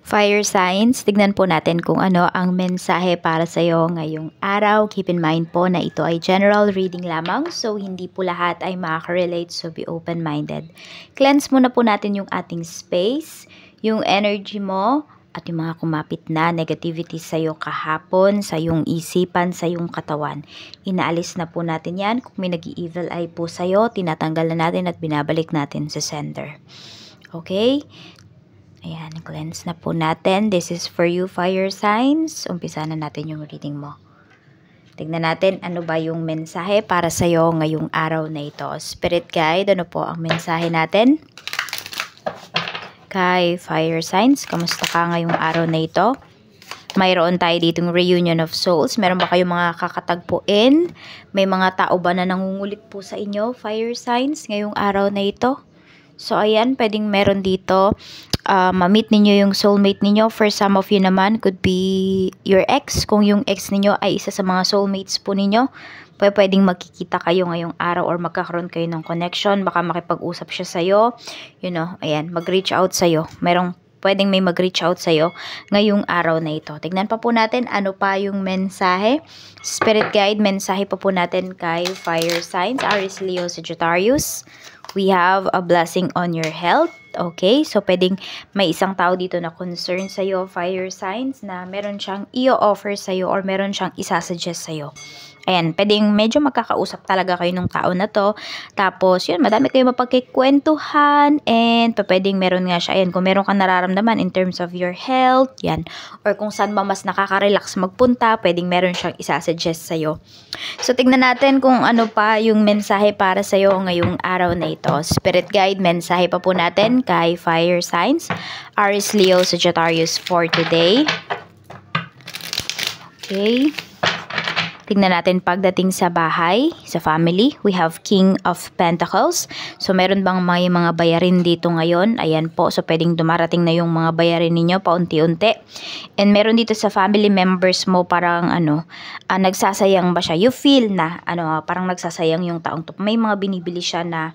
Fire signs, tignan po natin kung ano ang mensahe para sa iyo ngayong araw. Keep in mind po na ito ay general reading lamang, so hindi po lahat ay makaka-relate, so be open-minded. Cleanse muna po natin yung ating space, yung energy mo, at yung mga kumapit na negativity sa iyo kahapon, sa iyong isipan, sa iyong katawan. Inaalis na po natin yan. Kung may nag-evil eye po sa iyo, tinatanggal na natin at binabalik natin sa sender. Okay? Ayan, cleanse na po natin. This is for you, fire signs. Umpisa na natin yung reading mo. Tignan natin ano ba yung mensahe para sa iyo ngayong araw na ito. Spirit guide, ano po ang mensahe natin? Kay fire signs, kamusta ka ngayong araw na ito? Mayroon tayo ditong reunion of souls. Meron ba kayong mga kakatagpuin? May mga tao ba na nangungulit po sa inyo, fire signs, ngayong araw na ito? So, ayan, pwedeng meron dito, ma-meet ninyo yung soulmate ninyo. For some of you naman, could be your ex. Kung yung ex ninyo ay isa sa mga soulmates po ninyo, pwedeng magkikita kayo ngayong araw or magkakaroon kayo ng connection. Baka makipag-usap siya sa'yo. You know, ayan, mag-reach out sa'yo. Pwedeng may mag-reach out sa'yo ngayong araw na ito. Tignan pa po natin ano pa yung mensahe. Spirit guide, mensahe pa po natin kay fire signs, Aries, Leo, Sagittarius. We have a blessing on your health. Okay, so pwedeng may isang tao dito na concern sa'yo, fire signs, na meron siyang i-offer sa'yo or meron siyang isasuggest sa'yo. Ayan, pwedeng medyo magkakausap talaga kayo ng tao na to. Tapos, yun, madami kayo mapagkikwentuhan. And, pwedeng meron nga siya. Ayan, kung meron kang nararamdaman in terms of your health, yan. Or kung saan ba mas nakaka-relax magpunta, pwedeng meron siyang isasuggest sa'yo. So, tignan natin kung ano pa yung mensahe para sa'yo ngayong araw na ito. Spirit guide, mensahe pa po natin kay fire signs, Aries, Leo, Sagittarius for today. Okay. Tingnan natin pagdating sa bahay, sa family. We have King of Pentacles. So, meron bang may mga bayarin dito ngayon? Ayan po. So, pwedeng dumarating na yung mga bayarin ninyo paunti-unti. And meron dito sa family members mo parang nagsasayang ba siya? You feel na parang nagsasayang yung taong to. May mga binibili siya na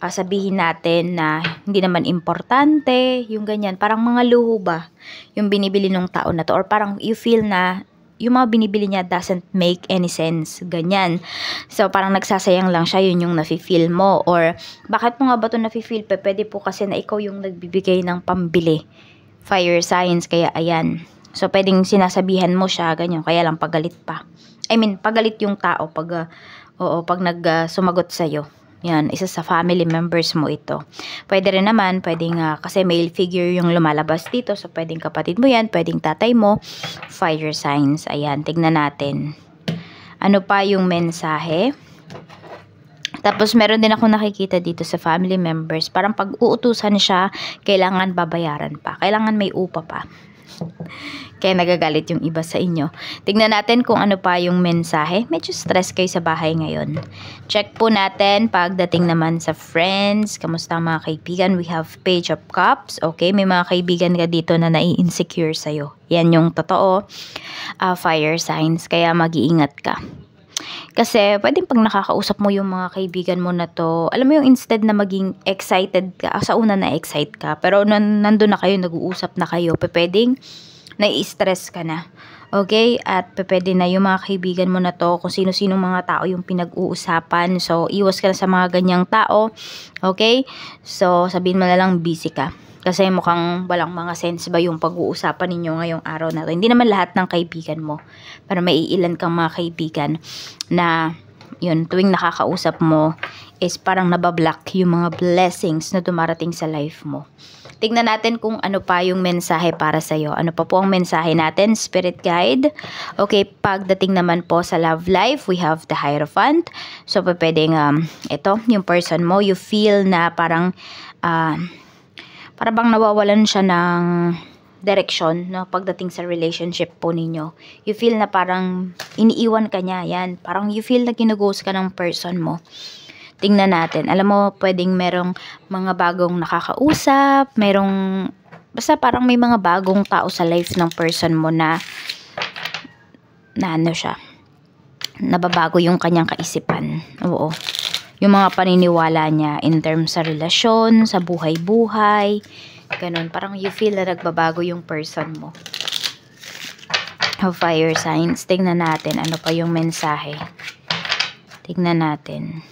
sabihin natin na hindi naman importante, yung ganyan. Parang mga luho ba yung binibili ng tao na to? Or parang you feel na yung mga binibili niya doesn't make any sense. Ganyan. So, parang nagsasayang lang siya. Yun yung nafe-feel mo. Or, bakit mo nga ba ito nafe-feel? Pwede po kasi na ikaw yung nagbibigay ng pambili. Fire signs. Kaya, ayan. So, pwedeng sinasabihan mo siya. Ganyan. Kaya lang pagalit pa. I mean, pagalit yung tao pag sumagot sa'yo. Yan, isa sa family members mo ito. Pwede rin naman, pwedeng kasi male figure yung lumalabas dito. So, pwedeng kapatid mo yan, pwedeng tatay mo. Fire signs. Ayan, tignan natin. Ano pa yung mensahe? Tapos, meron din ako nakikita dito sa family members. Parang pag uutusan siya, kailangan babayaran pa. Kailangan may upa pa. Kaya nagagalit yung iba sa inyo. Tignan natin kung ano pa yung mensahe. Medyo stress kayo sa bahay ngayon. Check po natin pagdating naman sa friends. Kamusta mga kaibigan? We have Page of Cups. Okay, may mga kaibigan ka dito na nai-insecure sa'yo. Yan yung totoo. Fire signs. Kaya mag-iingat ka. Kasi pwedeng pag nakakausap mo yung mga kaibigan mo na to, alam mo yung instead na maging excited ka, sa una na-excite ka, pero nandun na kayo, nag-uusap na kayo, pwedeng nai-stress ka na. Okay? At pwede na yung mga kaibigan mo na to, kung sino-sinong mga tao yung pinag-uusapan. So, iwas ka na sa mga ganyang tao. Okay? So, sabihin mo na lang busy ka. Kasi mukhang walang mga sense ba yung pag-uusapan ninyo ngayong araw na to. Hindi naman lahat ng kaibigan mo. Pero may ilan kang mga kaibigan na yun, tuwing nakakausap mo is parang nabablock yung mga blessings na dumarating sa life mo. Tignan natin kung ano pa yung mensahe para sa'yo. Ano pa po ang mensahe natin? Spirit guide. Okay, pagdating naman po sa love life, we have the Hierophant. So, pwedeng ito, yung person mo, you feel na parang bang nawawalan siya ng direction, no, pagdating sa relationship po ninyo. You feel na parang iniiwan ka niya, yan. Parang you feel na ginughost ka ng person mo. Tingnan natin. Alam mo, pwedeng merong mga bagong nakakausap, basta parang may mga bagong tao sa life ng person mo na nababago yung kanyang kaisipan. Oo. yung mga paniniwala niya in terms sa relasyon, sa buhay-buhay, ganun. Parang you feel na nagbabago yung person mo. Fire signs. Tingnan natin ano pa yung mensahe. Tingnan natin.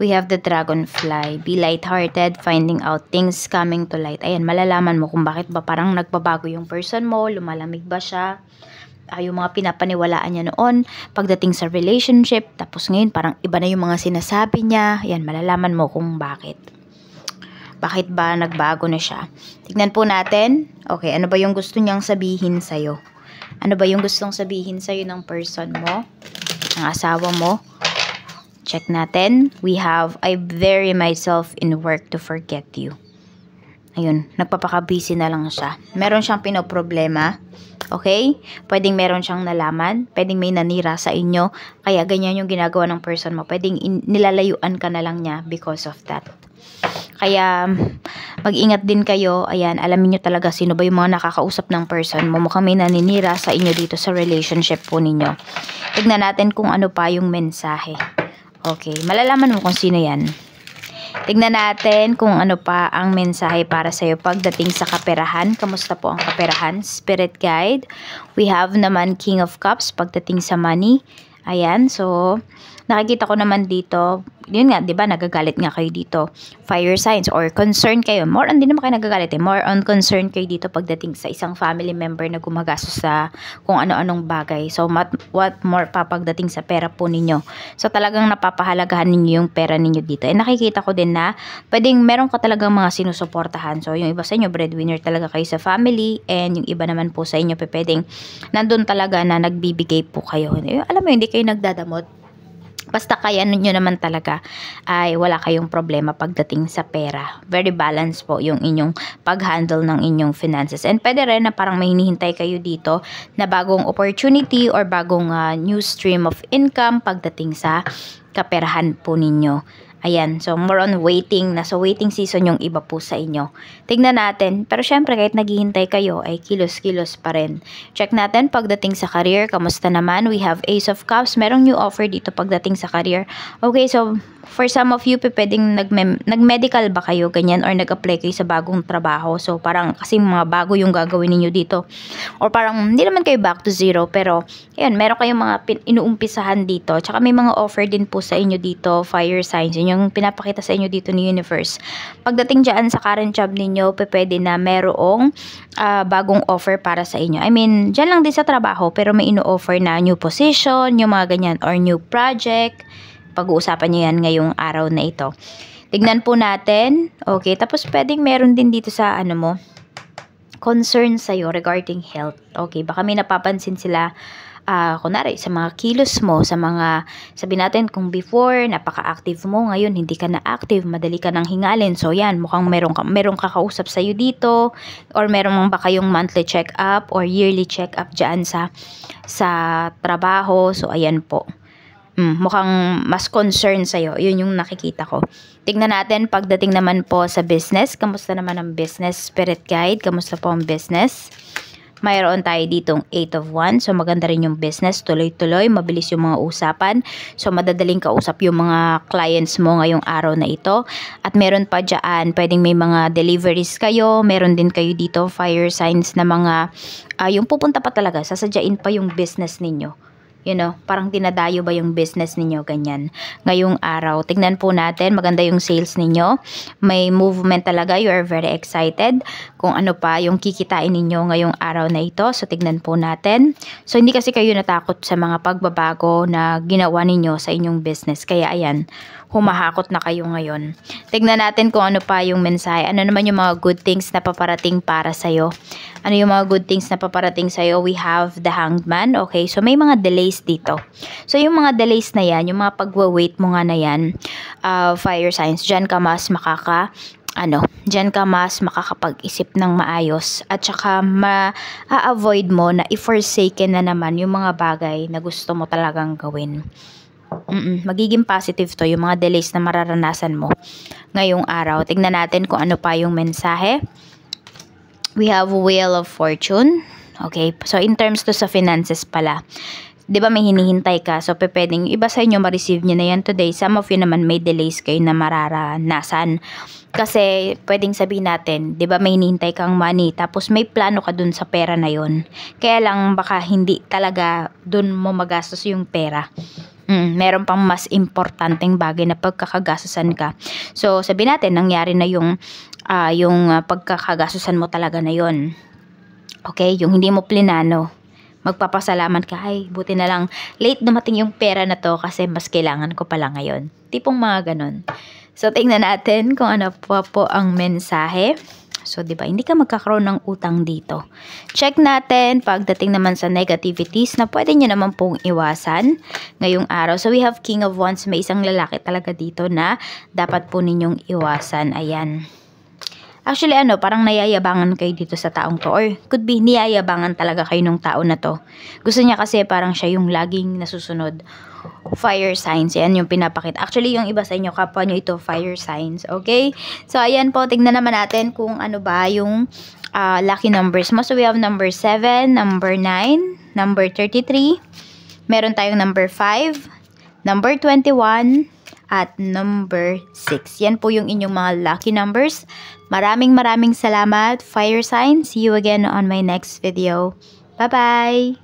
We have the dragonfly. Be lighthearted, finding out things coming to light. Ayan, malalaman mo kung bakit ba parang nagbabago yung person mo, lumalamig ba siya, yung mga pinapaniwalaan niya noon pagdating sa relationship, tapos ngayon parang iba na yung mga sinasabi niya. Ayan, malalaman mo kung bakit. Bakit ba nagbago na siya? Tignan po natin. Okay, ano ba yung gusto niyang sabihin sa'yo? Ano ba yung gustong sabihin sa'yo ng person mo? Ng asawa mo? Check natin. We have, I bury myself in work to forget you. Ayun, nagpapaka-busy na lang siya. Meron siyang pinoproblema. Okay? Pwedeng meron siyang nalaman. Pwedeng may nanira sa inyo. Kaya ganyan yung ginagawa ng person mo. Pwedeng nilalayuan ka na lang niya because of that. Kaya mag-ingat din kayo. Ayan, alamin nyo talaga sino ba yung mga nakakausap ng person mo. Mukhang may naninira sa inyo dito sa relationship po ninyo. Tignan natin kung ano pa yung mensahe. Okay, malalaman mo kung sino yan. Tignan natin kung ano pa ang mensahe para sa'yo pagdating sa kaperahan. Kamusta po ang kaperahan? Spirit guide. We have naman King of Cups pagdating sa money. Ayan, so nakikita ko naman dito, yun nga, di ba, nagagalit nga kayo dito. Fire signs or concern kayo. More on, di naman kayo nagagalit eh. More on concern kayo dito pagdating sa isang family member na gumagastos sa kung ano-anong bagay. So, what more pa pagdating sa pera po ninyo. So, talagang napapahalagahan ninyo yung pera ninyo dito. And nakikita ko din na pwedeng meron ka talagang mga sinusuportahan. So, yung iba sa inyo, breadwinner talaga kayo sa family. And yung iba naman po sa inyo, pwedeng nandun talaga na nagbibigay po kayo. Alam mo, hindi kayo nagdadamot. Basta kaya nyo naman talaga ay wala kayong problema pagdating sa pera. Very balanced po yung inyong pag-handle ng inyong finances. And pwede rin na parang may hinihintay kayo dito na bagong opportunity or bagong new stream of income pagdating sa kaperahan po ninyo. Ayan, so more on waiting. Nasa waiting season yung iba po sa inyo. Tignan natin. Pero syempre kahit naghihintay kayo ay kilos-kilos pa rin. Check natin pagdating sa career. Kamusta naman? We have Ace of Cups. Merong new offer dito pagdating sa career. Okay, so for some of you, pwedeng nag-medical ba kayo, ganyan, or nag-apply kayo sa bagong trabaho. So parang kasi mga bago yung gagawin ninyo dito. Or parang hindi naman kayo back to zero. Pero ayan, meron kayong mga inuumpisahan dito. Tsaka may mga offer din po sa inyo dito. Fire signs. Yun yung pinapakita sa inyo dito ni Universe. Pagdating dyan sa current job ninyo, pwede na merong bagong offer para sa inyo. I mean, dyan lang din sa trabaho, pero may ino-offer na new position, yung mga ganyan, or new project. Pag-uusapan nyo yan ngayong araw na ito. Tignan po natin. Okay, tapos pwedeng meron din dito sa ano mo, concern sa'yo regarding health. Okay, baka may napapansin sila kunwari, sa mga kilos mo, sa mga, sabi natin kung before, napaka-active mo, ngayon hindi ka na active, madali ka nang hingalin. So yan, mukhang merong kakausap sa'yo dito, or meron ba kayong monthly check-up or yearly check-up dyan sa trabaho. So ayan po. Mukhang mas concern sa'yo. Yun yung nakikita ko. Tignan natin pagdating naman po sa business. Kamusta naman ang business? Spirit guide, kamusta po ang business? Mayroon tayo ditong 8 of Wands. So, maganda rin yung business. Tuloy-tuloy. Mabilis yung mga usapan. So, madadaling kausap yung mga clients mo ngayong araw na ito. At meron pa dyan, pwedeng may mga deliveries kayo. Meron din kayo dito, fire signs na mga, yung pupunta pa talaga. Sasadyain pa yung business ninyo. You know, parang dinadayo ba yung business ninyo, ganyan. Ngayong araw, tignan po natin, maganda yung sales ninyo. May movement talaga, you are very excited. Kung ano pa yung kikitain ninyo ngayong araw na ito. So, tignan po natin. So, hindi kasi kayo natakot sa mga pagbabago na ginawa ninyo sa inyong business. Kaya, ayan, humahakot na kayo ngayon. Tignan natin kung ano pa yung mensahe. Ano naman yung mga good things na paparating para sa'yo. Ano yung mga good things na paparating sa'yo? We have the Hanged Man. Okay, so may mga delays dito. So yung mga delays na yan, yung mga pagwa-wait mo nga na yan, fire signs, dyan ka mas makakapag-isip ng maayos. At saka ma-avoid mo na i-forsaken na naman yung mga bagay na gusto mo talagang gawin. Magiging positive to yung mga delays na mararanasan mo ngayong araw. Tignan natin kung ano pa yung mensahe. We have Wheel of Fortune. Okay, so in terms to sa finances pala, 'di ba may hinihintay ka, so pwedeng iba sa inyo ma-receive nyo na yan today, some of you naman may delays kayo na mararanasan. Kasi pwedeng sabihin natin, 'di ba may hinihintay kang money, tapos may plano ka dun sa pera na yon. Kaya lang baka hindi talaga dun mo magastos yung pera. Meron pang mas importanteng bagay na pagkakagastusan ka. So sabihin natin nangyari na yung pagkakagastusan mo talaga na yon. Okay, yung hindi mo plinano. Magpapasalamat ka, ay buti na lang late dumating yung pera na to kasi mas kailangan ko pala ngayon. Tipong mga ganun. So tingnan natin kung ano po ang mensahe. So 'di ba, hindi ka magkakaroon ng utang dito. Check natin pagdating naman sa negativities na pwede niyo naman pong iwasan ngayong araw. So we have King of Wands, may isang lalaki talaga dito na dapat po ninyong iwasan. Ayan. Actually, parang nayayabangan kayo dito sa taong to. Or could be, niyayabangan talaga kayo ng tao na to. Gusto niya kasi parang siya yung laging nasusunod. Fire signs. Yan yung pinapakita. Actually, yung iba sa inyo, kapwa nyo ito, fire signs. Okay? So, ayan po. Tignan naman natin kung ano ba yung lucky numbers mo. So, we have number 7, number 9, number 33. Meron tayong number 5, number 21, at number 6. Yan po yung inyong mga lucky numbers. Maraming salamat, fire sign. See you again on my next video. Bye-bye!